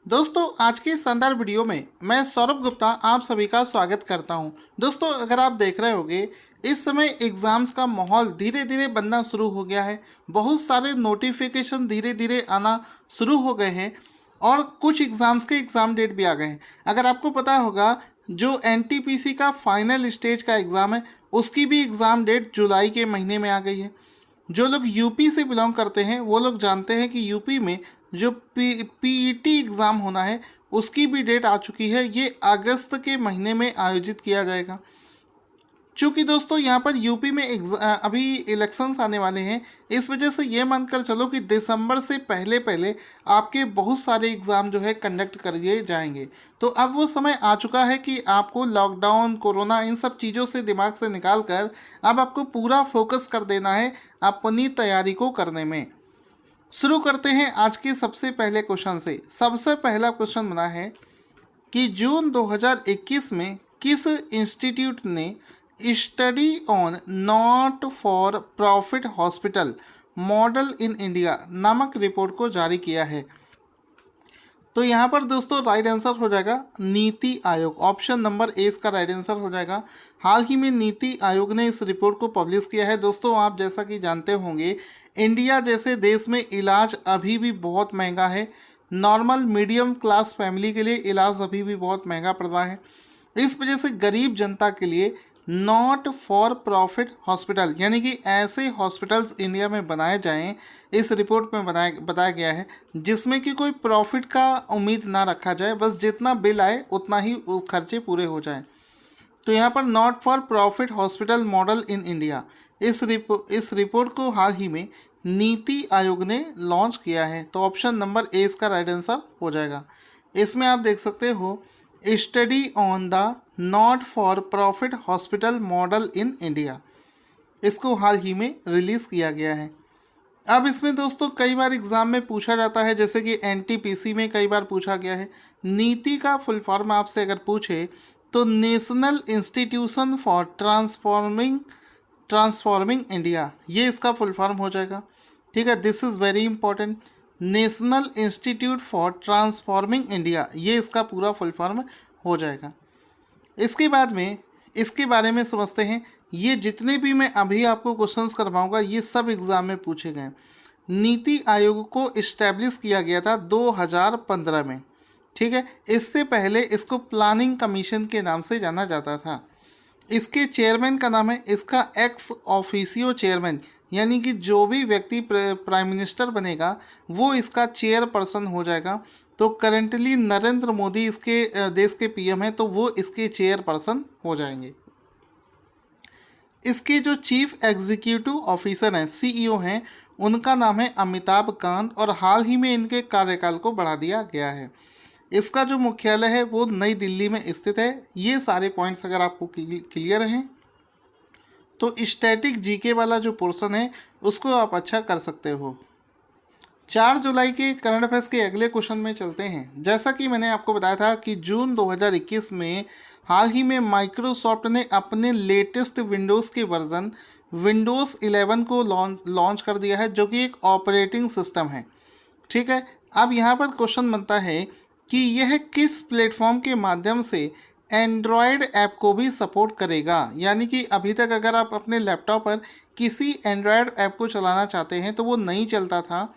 दोस्तों आज के इस शानदार वीडियो में मैं सौरभ गुप्ता आप सभी का स्वागत करता हूं। दोस्तों अगर आप देख रहे होंगे इस समय एग्ज़ाम्स का माहौल धीरे धीरे बनना शुरू हो गया है। बहुत सारे नोटिफिकेशन धीरे धीरे आना शुरू हो गए हैं और कुछ एग्ज़ाम्स के एग्ज़ाम डेट भी आ गए हैं। अगर आपको पता होगा जो एनटीपीसी का फाइनल स्टेज का एग्ज़ाम है उसकी भी एग्ज़ाम डेट जुलाई के महीने में आ गई है। जो लोग यूपी से बिलोंग करते हैं वो लोग जानते हैं कि यूपी में जो पीईटी एग्ज़ाम होना है उसकी भी डेट आ चुकी है। ये अगस्त के महीने में आयोजित किया जाएगा। चूँकि दोस्तों यहाँ पर यूपी में अभी इलेक्शंस आने वाले हैं, इस वजह से ये मानकर चलो कि दिसंबर से पहले पहले आपके बहुत सारे एग्ज़ाम जो है कंडक्ट कर दिए जाएंगे। तो अब वो समय आ चुका है कि आपको लॉकडाउन, कोरोना इन सब चीज़ों से दिमाग से निकाल कर अब आपको पूरा फोकस कर देना है अपनी तैयारी को करने में। शुरू करते हैं आज के सबसे पहले क्वेश्चन से। सबसे पहला क्वेश्चन बना है कि जून 2021 में किस इंस्टीट्यूट ने study on not for profit hospital model in India नामक रिपोर्ट को जारी किया है? तो यहाँ पर दोस्तों राइट आंसर हो जाएगा नीति आयोग। ऑप्शन नंबर ए इसका राइट आंसर हो जाएगा। हाल ही में नीति आयोग ने इस रिपोर्ट को पब्लिश किया है। दोस्तों आप जैसा कि जानते होंगे इंडिया जैसे देश में इलाज अभी भी बहुत महंगा है। नॉर्मल मीडियम क्लास फैमिली के लिए इलाज अभी भी बहुत महंगा पड़ रहा है। इस वजह से गरीब जनता के लिए नॉट फॉर प्रॉफिट हॉस्पिटल यानी कि ऐसे हॉस्पिटल्स इंडिया में बनाए जाएं, इस रिपोर्ट में बताया गया है जिसमें कि कोई प्रॉफिट का उम्मीद ना रखा जाए, बस जितना बिल आए उतना ही उस खर्चे पूरे हो जाएं। तो यहाँ पर not for profit hospital model in India इस रिपोर्ट को हाल ही में नीति आयोग ने लॉन्च किया है। तो ऑप्शन नंबर ए इसका राइट आंसर हो जाएगा। इसमें आप देख सकते हो study on the not for profit hospital model in India, इसको हाल ही में रिलीज़ किया गया है। अब इसमें दोस्तों कई बार एग्ज़ाम में पूछा जाता है, जैसे कि एनटीपीसी में कई बार पूछा गया है। नीति का फुल फॉर्म आपसे अगर पूछे तो national institution for transforming India, ये इसका फुल फॉर्म हो जाएगा। ठीक है, this is very important. National institute for transforming India, ये इसका पूरा फुल फॉर्म हो जाएगा। इसके बाद में इसके बारे में समझते हैं। ये जितने भी मैं अभी आपको क्वेश्चंस करवाऊंगा ये सब एग्ज़ाम में पूछे गए। नीति आयोग को इस्टेब्लिश किया गया था 2015 में। ठीक है, इससे पहले इसको प्लानिंग कमीशन के नाम से जाना जाता था। इसके चेयरमैन का नाम है, इसका एक्स ऑफिसियो चेयरमैन, यानी कि जो भी व्यक्ति प्राइम मिनिस्टर बनेगा वो इसका चेयरपर्सन हो जाएगा। तो करेंटली नरेंद्र मोदी इसके देश के पीएम हैं, तो वो इसके चेयरपर्सन हो जाएंगे। इसके जो चीफ एग्जीक्यूटिव ऑफिसर हैं, सीईओ हैं, उनका नाम है अमिताभ कांत और हाल ही में इनके कार्यकाल को बढ़ा दिया गया है। इसका जो मुख्यालय है वो नई दिल्ली में स्थित है। ये सारे पॉइंट्स अगर आपको क्लियर हैं तो स्टैटिक जीके वाला जो पोर्शन है उसको आप अच्छा कर सकते हो। 4 जुलाई के करंट अफेयर्स के अगले क्वेश्चन में चलते हैं। जैसा कि मैंने आपको बताया था कि जून 2021 में हाल ही में माइक्रोसॉफ्ट ने अपने लेटेस्ट विंडोज़ के वर्जन विंडोज़ 11 को लॉन्च कर दिया है, जो कि एक ऑपरेटिंग सिस्टम है। ठीक है, अब यहाँ पर क्वेश्चन बनता है कि यह किस प्लेटफॉर्म के माध्यम से एंड्रॉयड ऐप को भी सपोर्ट करेगा। यानी कि अभी तक अगर आप अपने लैपटॉप पर किसी एंड्रॉयड ऐप को चलाना चाहते हैं तो वो नहीं चलता था।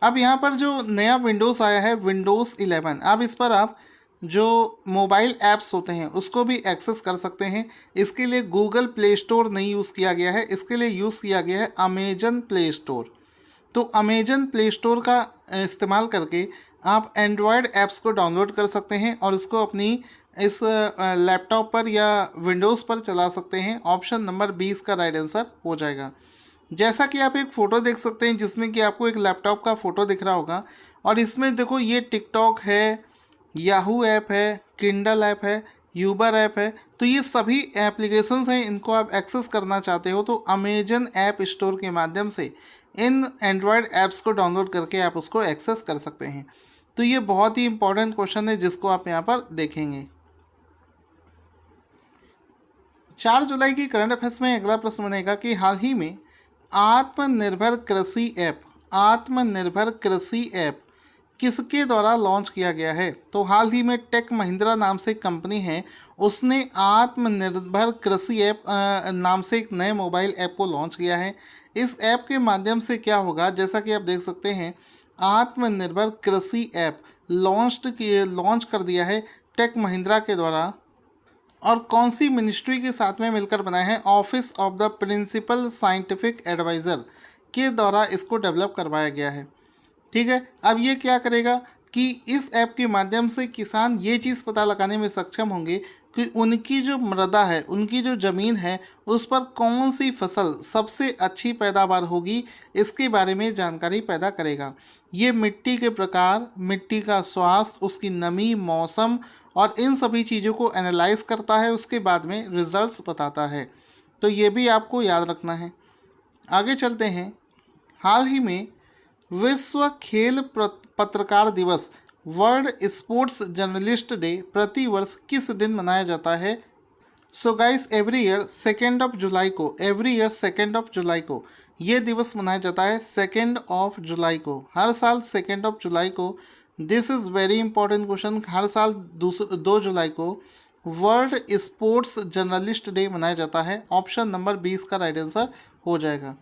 अब यहाँ पर जो नया विंडोज़ आया है विंडोज़ 11, अब इस पर आप जो मोबाइल ऐप्स होते हैं उसको भी एक्सेस कर सकते हैं। इसके लिए गूगल प्ले स्टोर नहीं यूज़ किया गया है, इसके लिए यूज़ किया गया है अमेजन प्ले स्टोर। तो अमेजन प्ले स्टोर का इस्तेमाल करके आप एंड्रॉयड ऐप्स को डाउनलोड कर सकते हैं और उसको अपनी इस लैपटॉप पर या विंडोज़ पर चला सकते हैं। ऑप्शन नंबर 20 का राइट आंसर हो जाएगा। जैसा कि आप एक फ़ोटो देख सकते हैं जिसमें कि आपको एक लैपटॉप का फ़ोटो दिख रहा होगा और इसमें देखो ये टिकटॉक है, याहू ऐप है, किंडल ऐप है, यूबर ऐप है। तो ये सभी एप्लीकेशंस हैं, इनको आप एक्सेस करना चाहते हो तो अमेजन ऐप स्टोर के माध्यम से इन एंड्रॉयड ऐप्स को डाउनलोड करके आप उसको एक्सेस कर सकते हैं। तो ये बहुत ही इंपॉर्टेंट क्वेश्चन है जिसको आप यहाँ पर देखेंगे। 4 जुलाई की करंट अफेयर्स में अगला प्रश्न बनेगा कि हाल ही में आत्मनिर्भर कृषि ऐप किसके द्वारा लॉन्च किया गया है? तो हाल ही में टेक महिंद्रा नाम से एक कंपनी है, उसने आत्मनिर्भर कृषि ऐप नाम से एक नए मोबाइल ऐप को लॉन्च किया है। इस ऐप के माध्यम से क्या होगा, जैसा कि आप देख सकते हैं, आत्मनिर्भर कृषि ऐप लॉन्च कर दिया है टेक महिंद्रा के द्वारा। और कौन सी मिनिस्ट्री के साथ में मिलकर बनाया है? Office of the principal scientific adviser के द्वारा इसको डेवलप करवाया गया है। ठीक है, अब ये क्या करेगा कि इस ऐप के माध्यम से किसान ये चीज़ पता लगाने में सक्षम होंगे कि उनकी जो मृदा है, उनकी जो ज़मीन है, उस पर कौन सी फसल सबसे अच्छी पैदावार होगी, इसके बारे में जानकारी पैदा करेगा। ये मिट्टी के प्रकार, मिट्टी का स्वास्थ्य, उसकी नमी, मौसम और इन सभी चीज़ों को एनालाइज करता है, उसके बाद में रिजल्ट्स बताता है। तो ये भी आपको याद रखना है। आगे चलते हैं। हाल ही में विश्व खेल पत्रकार दिवस, वर्ल्ड स्पोर्ट्स जर्नलिस्ट डे प्रतिवर्ष किस दिन मनाया जाता है? सो गाइस, एवरी ईयर 2 जुलाई को, एवरी ईयर 2 जुलाई को ये दिवस मनाया जाता है। 2 जुलाई को, हर साल 2 जुलाई को। This is very important question. हर साल 2 जुलाई को वर्ल्ड स्पोर्ट्स जर्नलिस्ट डे मनाया जाता है। ऑप्शन नंबर 20 का राइट आंसर हो जाएगा।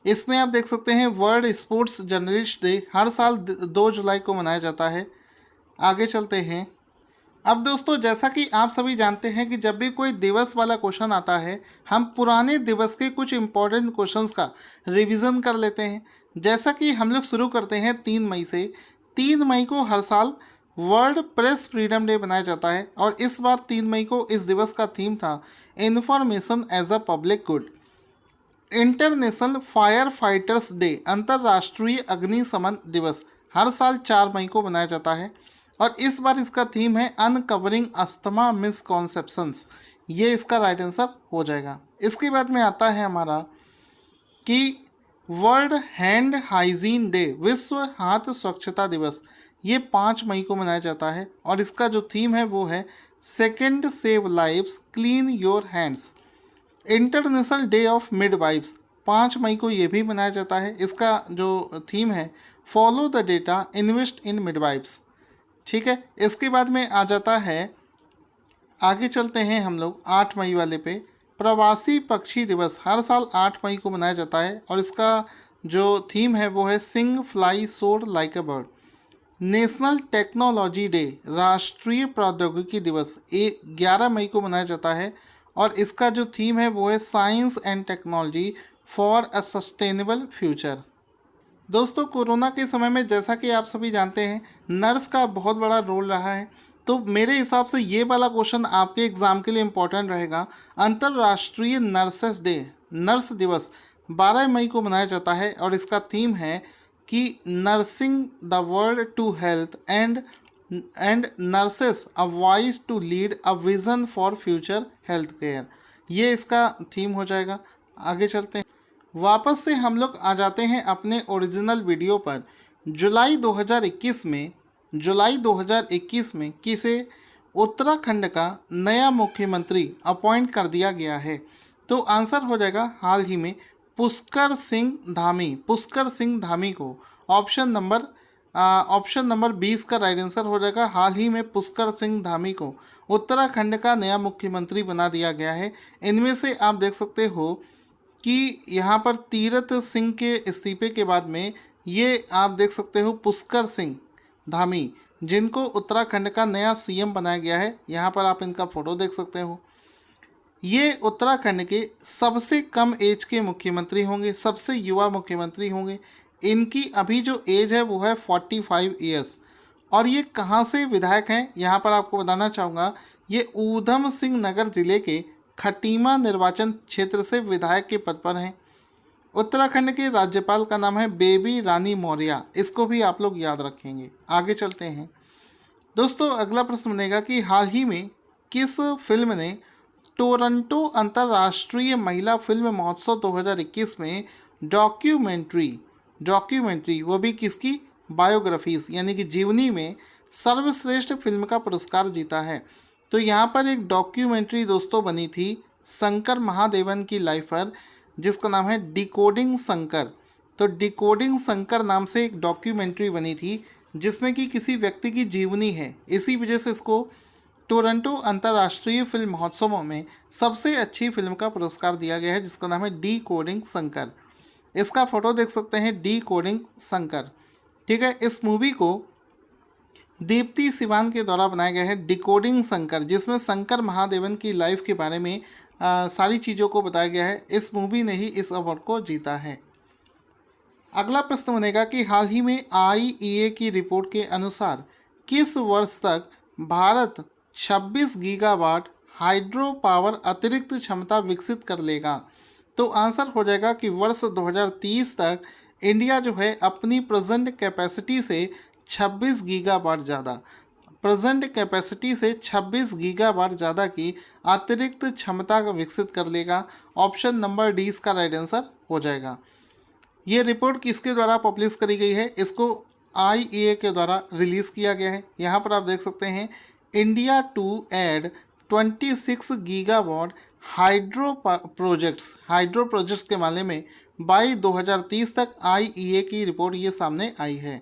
इसमें आप देख सकते हैं वर्ल्ड स्पोर्ट्स जर्नलिस्ट डे हर साल 2 जुलाई को मनाया जाता है। आगे चलते हैं। अब दोस्तों, जैसा कि आप सभी जानते हैं कि जब भी कोई दिवस वाला क्वेश्चन आता है, हम पुराने दिवस के कुछ इंपॉर्टेंट क्वेश्चंस का रिवीजन कर लेते हैं। जैसा कि हम लोग शुरू करते हैं 3 मई से। 3 मई को हर साल वर्ल्ड प्रेस फ्रीडम डे मनाया जाता है और इस बार 3 मई को इस दिवस का थीम था information as a public good. International fire fighters day, अंतर्राष्ट्रीय अग्निशमन दिवस, हर साल 4 मई को मनाया जाता है और इस बार इसका थीम है अनकवरिंग अस्थमा मिसकॉन्सेप्शंस। ये इसका राइट आंसर हो जाएगा। इसके बाद में आता है हमारा कि वर्ल्ड हैंड हाइजीन डे, विश्व हाथ स्वच्छता दिवस, ये 5 मई को मनाया जाता है और इसका जो थीम है वो है second save lives, clean your hands. International day of midwives, 5 मई को ये भी मनाया जाता है। इसका जो थीम है follow the data, invest in midwives. ठीक है, इसके बाद में आ जाता है, आगे चलते हैं हम लोग 8 मई वाले पे। प्रवासी पक्षी दिवस हर साल 8 मई को मनाया जाता है और इसका जो थीम है वो है सिंग फ्लाई सोर like a bird. National technology day, राष्ट्रीय प्रौद्योगिकी दिवस, 11 मई को मनाया जाता है और इसका जो थीम है वो है science and technology for a sustainable future. दोस्तों, कोरोना के समय में जैसा कि आप सभी जानते हैं, नर्स का बहुत बड़ा रोल रहा है। तो मेरे हिसाब से ये वाला क्वेश्चन आपके एग्ज़ाम के लिए इम्पोर्टेंट रहेगा। अंतर्राष्ट्रीय नर्सेस डे, नर्स दिवस 12 मई को मनाया जाता है और इसका थीम है कि nursing the world to health and nurses a voice to lead a vision for future health care. ये इसका थीम हो जाएगा। आगे चलते हैं। वापस से हम लोग आ जाते हैं अपने ओरिजिनल वीडियो पर। जुलाई 2021 में किसे उत्तराखंड का नया मुख्यमंत्री अपॉइंट कर दिया गया है? तो आंसर हो जाएगा हाल ही में पुष्कर सिंह धामी को। ऑप्शन नंबर 20 का राइट आंसर हो जाएगा। हाल ही में पुष्कर सिंह धामी को उत्तराखंड का नया मुख्यमंत्री बना दिया गया है। इनमें से आप देख सकते हो कि यहाँ पर तीरथ सिंह के इस्तीफे के बाद में ये आप देख सकते हो पुष्कर सिंह धामी, जिनको उत्तराखंड का नया सीएम बनाया गया है। यहाँ पर आप इनका फोटो देख सकते हो। ये उत्तराखंड के सबसे कम एज के मुख्यमंत्री होंगे, सबसे युवा मुख्यमंत्री होंगे। इनकी अभी जो एज है वो है 45 ईयर्स। और ये कहाँ से विधायक हैं, यहाँ पर आपको बताना चाहूँगा, ये ऊधम सिंह नगर जिले के खटीमा निर्वाचन क्षेत्र से विधायक के पद पर हैं। उत्तराखंड के राज्यपाल का नाम है बेबी रानी मौर्य, इसको भी आप लोग याद रखेंगे। आगे चलते हैं दोस्तों, अगला प्रश्न बनेगा कि हाल ही में किस फिल्म ने टोरंटो अंतर्राष्ट्रीय महिला फिल्म महोत्सव 2021 में डॉक्यूमेंट्री वो भी किसकी, बायोग्राफीज यानी कि जीवनी में सर्वश्रेष्ठ फिल्म का पुरस्कार जीता है? तो यहाँ पर एक डॉक्यूमेंट्री दोस्तों बनी थी शंकर महादेवन की लाइफ पर, जिसका नाम है डिकोडिंग शंकर। तो डिकोडिंग शंकर नाम से एक डॉक्यूमेंट्री बनी थी जिसमें कि किसी व्यक्ति की जीवनी है। इसी वजह से इसको टोरंटो अंतर्राष्ट्रीय फिल्म महोत्सव में सबसे अच्छी फिल्म का पुरस्कार दिया गया है, जिसका नाम है डी कोडिंग शंकर। इसका फोटो देख सकते हैं, डी कोडिंग शंकर। ठीक है, इस मूवी को दीप्ति सिवान के द्वारा बनाया गया है डिकोडिंग शंकर, जिसमें शंकर महादेवन की लाइफ के बारे में सारी चीज़ों को बताया गया है। इस मूवी ने ही इस अवार्ड को जीता है। अगला प्रश्न बनेगा कि हाल ही में IEA की रिपोर्ट के अनुसार किस वर्ष तक भारत 26 गीगावाट हाइड्रो पावर अतिरिक्त क्षमता विकसित कर लेगा। तो आंसर हो जाएगा कि वर्ष 2030 तक इंडिया जो है अपनी प्रेजेंट कैपेसिटी से 26 गीगावाट ज़्यादा ज़्यादा की अतिरिक्त क्षमता का विकसित कर लेगा। ऑप्शन नंबर डी इसका राइट आंसर हो जाएगा। ये रिपोर्ट किसके द्वारा पब्लिश करी गई है? इसको IEA के द्वारा रिलीज़ किया गया है। यहाँ पर आप देख सकते हैं, India to add 26 gigawatt hydro projects के मामले में बाई 2030 तक IEA की रिपोर्ट ये सामने आई है।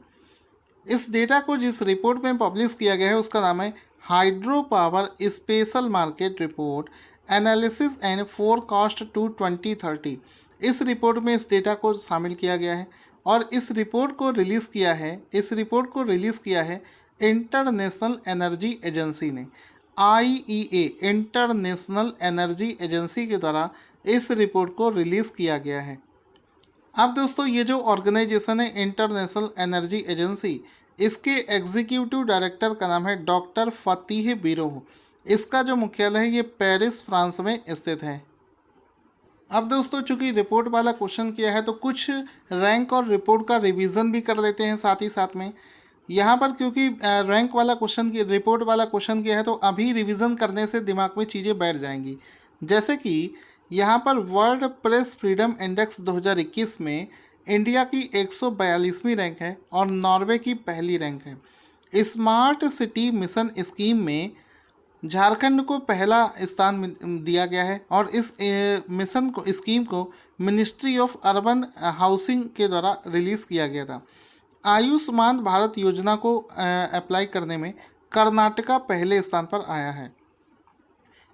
इस डेटा को जिस रिपोर्ट में पब्लिश किया गया है उसका नाम है hydro power special market report analysis and forecast to 2030। इस रिपोर्ट में इस डेटा को शामिल किया गया है और इस रिपोर्ट को रिलीज़ किया है इंटरनेशनल एनर्जी एजेंसी ने। IEA इंटरनेशनल एनर्जी एजेंसी के द्वारा इस रिपोर्ट को रिलीज़ किया गया है। अब दोस्तों, ये जो ऑर्गेनाइजेशन है इंटरनेशनल एनर्जी एजेंसी, इसके एग्जीक्यूटिव डायरेक्टर का नाम है डॉक्टर फतीह बिरोह। इसका जो मुख्यालय है ये पेरिस फ्रांस में स्थित है। अब दोस्तों, चूंकि रिपोर्ट वाला क्वेश्चन किया है तो कुछ रैंक और रिपोर्ट का रिवीजन भी कर लेते हैं साथ ही साथ में। यहाँ पर क्योंकि रिपोर्ट वाला क्वेश्चन किया है तो अभी रिवीजन करने से दिमाग में चीज़ें बैठ जाएंगी। जैसे कि यहाँ पर वर्ल्ड प्रेस फ्रीडम इंडेक्स 2021 में इंडिया की 142वीं रैंक है और नॉर्वे की पहली रैंक है। स्मार्ट सिटी मिशन स्कीम में झारखंड को पहला स्थान दिया गया है और इस स्कीम को मिनिस्ट्री ऑफ अर्बन हाउसिंग के द्वारा रिलीज़ किया गया था। आयुष्मान भारत योजना को अप्लाई करने में कर्नाटका पहले स्थान पर आया है।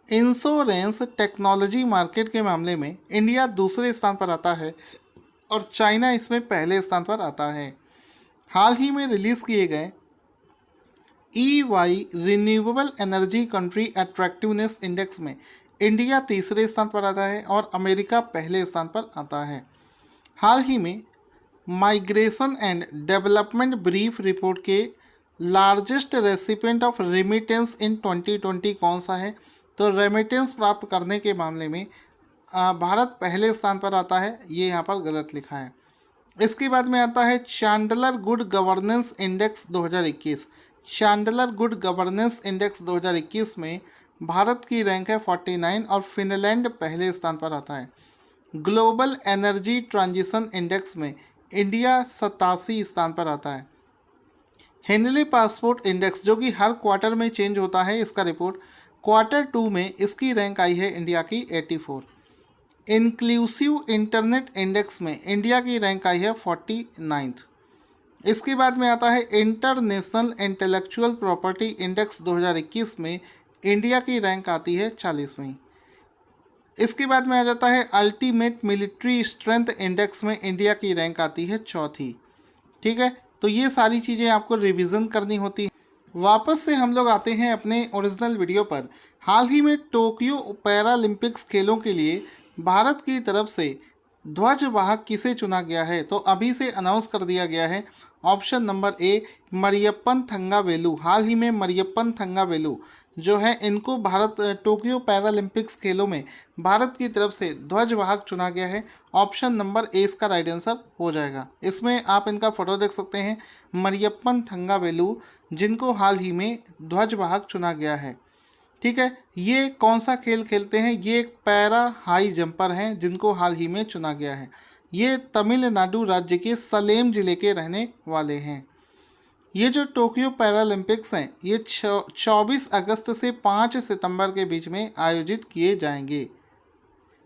इंश्योरेंस टेक्नोलॉजी मार्केट के मामले में इंडिया दूसरे स्थान पर आता है और चाइना इसमें पहले स्थान पर आता है। हाल ही में रिलीज़ किए गए EY renewable energy country attractiveness index में इंडिया तीसरे स्थान पर आता है और अमेरिका पहले स्थान पर आता है। हाल ही में migration and development brief report के लार्जेस्ट रेसिपिएंट ऑफ रेमिटेंस इन 2020 कौन सा है? तो रेमिटेंस प्राप्त करने के मामले में भारत पहले स्थान पर आता है, ये यहाँ पर गलत लिखा है। इसके बाद में आता है Chandler good governance index 2021। Chandler good governance index 2021 में भारत की रैंक है 49 और फिनलैंड पहले स्थान पर आता है। ग्लोबल एनर्जी ट्रांजिशन इंडेक्स में इंडिया 87 स्थान पर आता है। हेनले पासपोर्ट इंडेक्स जो कि हर क्वार्टर में चेंज होता है, इसका रिपोर्ट क्वार्टर 2 में इसकी रैंक आई है इंडिया की 84। इंक्लूसिव इंटरनेट इंडेक्स में इंडिया की रैंक आई है 49। इसके बाद में आता है इंटरनेशनल इंटेलेक्चुअल प्रॉपर्टी इंडेक्स 2021 में इंडिया की रैंक आती है 40वीं। इसके बाद में आ जाता है अल्टीमेट मिलिट्री स्ट्रेंथ इंडेक्स में इंडिया की रैंक आती है 4थी। ठीक है, तो ये सारी चीज़ें आपको रिवीजन करनी होती है। वापस से हम लोग आते हैं अपने ओरिजिनल वीडियो पर। हाल ही में टोक्यो पैरालंपिक्स खेलों के लिए भारत की तरफ से ध्वजवाहक किसे चुना गया है? तो अभी से अनाउंस कर दिया गया है। Option number A Mariyappan Thangavelu. हाल ही में मरियप्पन थंगावेलु जो है, इनको भारत टोक्यो पैरालंपिक्स खेलों में भारत की तरफ से ध्वजवाहक चुना गया है। ऑप्शन नंबर ए इसका राइट आंसर हो जाएगा। इसमें आप इनका फोटो देख सकते हैं, मरियप्पन थंगावेलु, जिनको हाल ही में ध्वजवाहक चुना गया है। ठीक है, ये कौन सा खेल खेलते हैं? ये एक पैरा हाई जंपर हैं जिनको हाल ही में चुना गया है। ये तमिलनाडु राज्य के सलेम जिले के रहने वाले हैं। ये जो टोक्यो पैरालंपिक्स हैं ये 24 अगस्त से 5 सितंबर के बीच में आयोजित किए जाएंगे।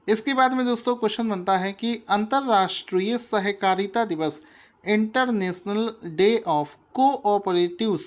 इसके बाद में दोस्तों क्वेश्चन बनता है कि अंतर्राष्ट्रीय सहकारिता दिवस इंटरनेशनल डे ऑफ कोऑपरेटिव्स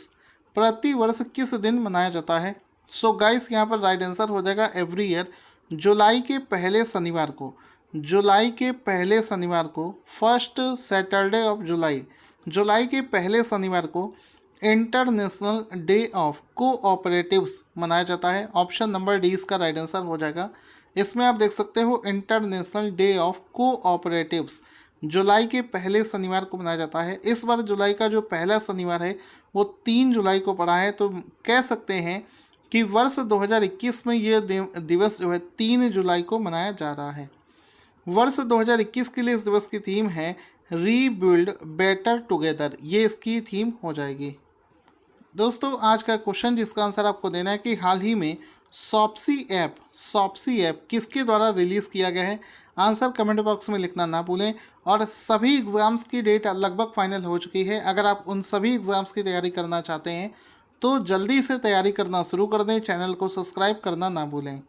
प्रति वर्ष किस दिन मनाया जाता है? सो गाइस यहाँ पर राइट आंसर हो जाएगा एवरी ईयर, जुलाई के पहले शनिवार को। जुलाई के पहले शनिवार को, फर्स्ट सैटरडे ऑफ जुलाई, जुलाई के पहले शनिवार को इंटरनेशनल डे ऑफ कोऑपरेटिव्स मनाया जाता है। ऑप्शन नंबर डी इसका राइट आंसर हो जाएगा। इसमें आप देख सकते हो इंटरनेशनल डे ऑफ कोऑपरेटिव्स जुलाई के पहले शनिवार को मनाया जाता है। इस बार जुलाई का जो पहला शनिवार है वो 3 जुलाई को पड़ा है, तो कह सकते हैं कि वर्ष 2021 में ये दिवस जो है 3 जुलाई को मनाया जा रहा है। वर्ष 2021 के लिए इस दिवस की थीम है रीबिल्ड बेटर टुगेदर, ये इसकी थीम हो जाएगी। दोस्तों आज का क्वेश्चन जिसका आंसर आपको देना है कि हाल ही में सॉप्सी ऐप किसके द्वारा रिलीज़ किया गया है? आंसर कमेंट बॉक्स में लिखना ना भूलें। और सभी एग्ज़ाम्स की डेट लगभग फाइनल हो चुकी है। अगर आप उन सभी एग्ज़ाम्स की तैयारी करना चाहते हैं तो जल्दी से तैयारी करना शुरू कर दें। चैनल को सब्सक्राइब करना ना भूलें।